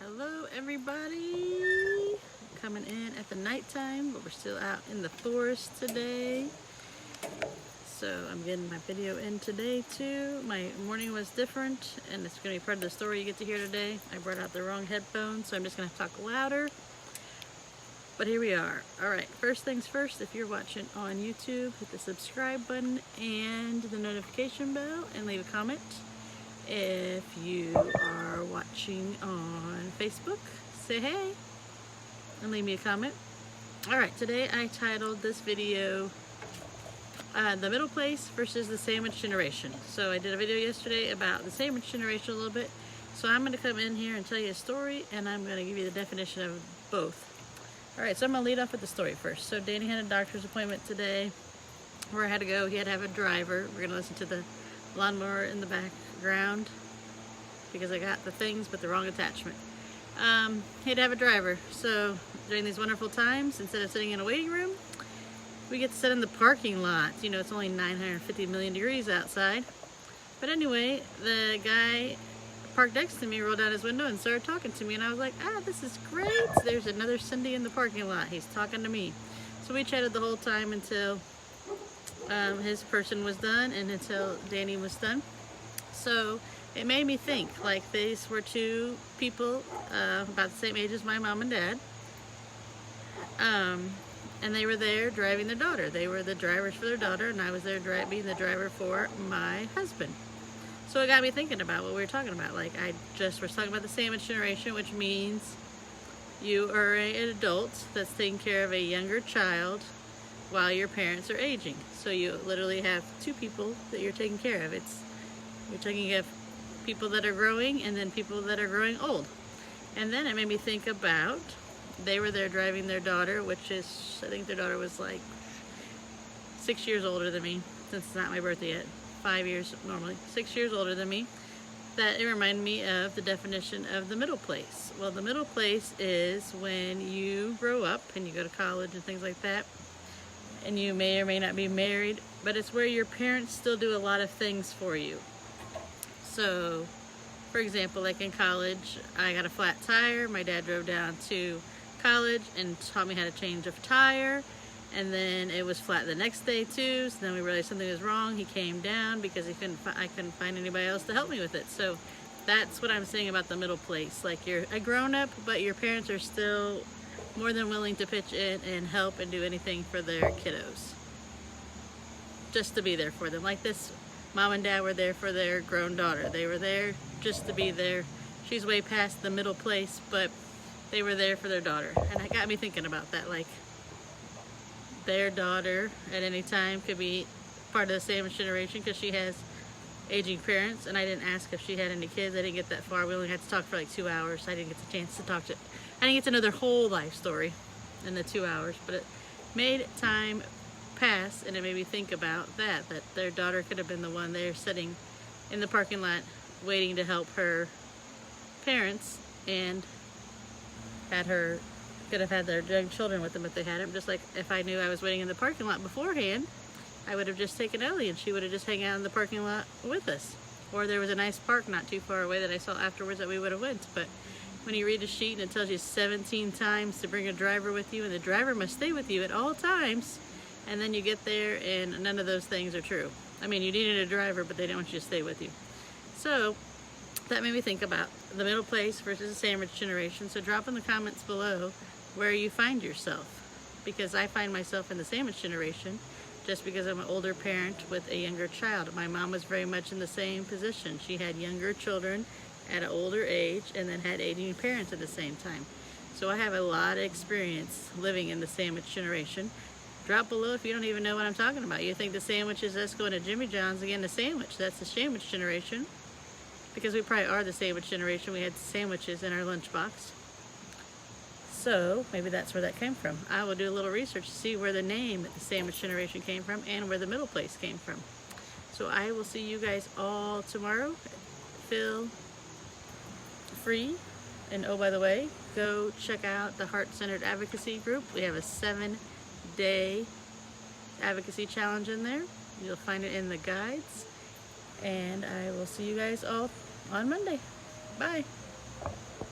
Hello everybody, coming in at the nighttime, but we're still out in the forest today. So I'm getting my video in today too. My morning was different and it's going to be part of the story you get to hear today. I brought out the wrong headphones, so I'm just going to talk louder. But here we are. Alright, first things first, if you're watching on YouTube, hit the subscribe button and the notification bell and leave a comment. If you are watching on Facebook, say hey and leave me a comment. Alright, today I titled this video The Middle Place versus the Sandwich Generation. So I did a video yesterday about the sandwich generation a little bit. So I'm going to come in here and tell you a story, and I'm going to give you the definition of both. Alright, so I'm going to lead off with the story first. So Danny had a doctor's appointment today where I had to go. He had to have a driver. We're going to listen to the lawnmower in the background because I got the things but the wrong attachment. He had to have a driver. So during these wonderful times, instead of sitting in a waiting room, we get to sit in the parking lot. You know, it's only 950 million degrees outside. But anyway, the guy parked next to me, rolled down his window and started talking to me, and I was like, this is great. There's another Cindy in the parking lot. He's talking to me. So we chatted the whole time until his person was done and until Danny was done. So it made me think, like, these were two people about the same age as my mom and dad. And they were there driving their daughter. They were the drivers for their daughter, and I was there being the driver for my husband. So it got me thinking about what we were talking about. Like, I just was talking about the sandwich generation, which means you are an adult that's taking care of a younger child while your parents are aging. So you literally have two people that you're taking care of. You're taking care of people that are growing and then people that are growing old. And then it made me think about, they were there driving their daughter, which is, I think their daughter was like 6 years older than me, since it's not my birthday yet. 5 years normally, 6 years older than me. That it reminded me of the definition of the middle place. Well, the middle place is when you grow up and you go to college and things like that, and you may or may not be married, but it's where your parents still do a lot of things for you. So, for example, like in college, I got a flat tire. My dad drove down to college and taught me how to change a tire, and then it was flat the next day too. So then we realized something was wrong. He came down because I couldn't find anybody else to help me with it. So that's what I'm saying about the middle place. Like, you're a grown-up, but your parents are still more than willing to pitch in and help and do anything for their kiddos, just to be there for them. Like this, mom and dad were there for their grown daughter. They were there just to be there. She's way past the middle place, but they were there for their daughter. And it got me thinking about that. Like, their daughter at any time could be part of the sandwich generation because she has aging parents, and I didn't ask if she had any kids. I didn't get that far. We only had to talk for like 2 hours. So I didn't get the chance to talk to, I didn't get to know their whole life story in the 2 hours, but it made time pass, and it made me think about that their daughter could have been the one there sitting in the parking lot waiting to help her parents, and could have had their young children with them if they had them. Just like if I knew I was waiting in the parking lot beforehand, I would have just taken Ellie and she would have just hung out in the parking lot with us. Or there was a nice park not too far away that I saw afterwards that we would have went. But when you read a sheet and it tells you 17 times to bring a driver with you, and the driver must stay with you at all times, and then you get there and none of those things are true. I mean, you needed a driver, but they didn't want you to stay with you. So that made me think about the middle place versus the sandwich generation. So drop in the comments below where you find yourself, because I find myself in the sandwich generation just because I'm an older parent with a younger child. My mom was very much in the same position. She had younger children at an older age and then had aging parents at the same time. So I have a lot of experience living in the sandwich generation. Drop below if you don't even know what I'm talking about. You think the sandwich is us going to Jimmy John's and getting a sandwich. That's the sandwich generation, because we probably are the sandwich generation. We had sandwiches in our lunchbox. So maybe that's where that came from. I will do a little research to see where the name the sandwich generation came from and where the middle place came from. So I will see you guys all tomorrow. Feel free. And oh, by the way, go check out the Heart-Centered Advocacy group. We have a 7-day advocacy challenge in there. You'll find it in the guides. And I will see you guys all on Monday. Bye.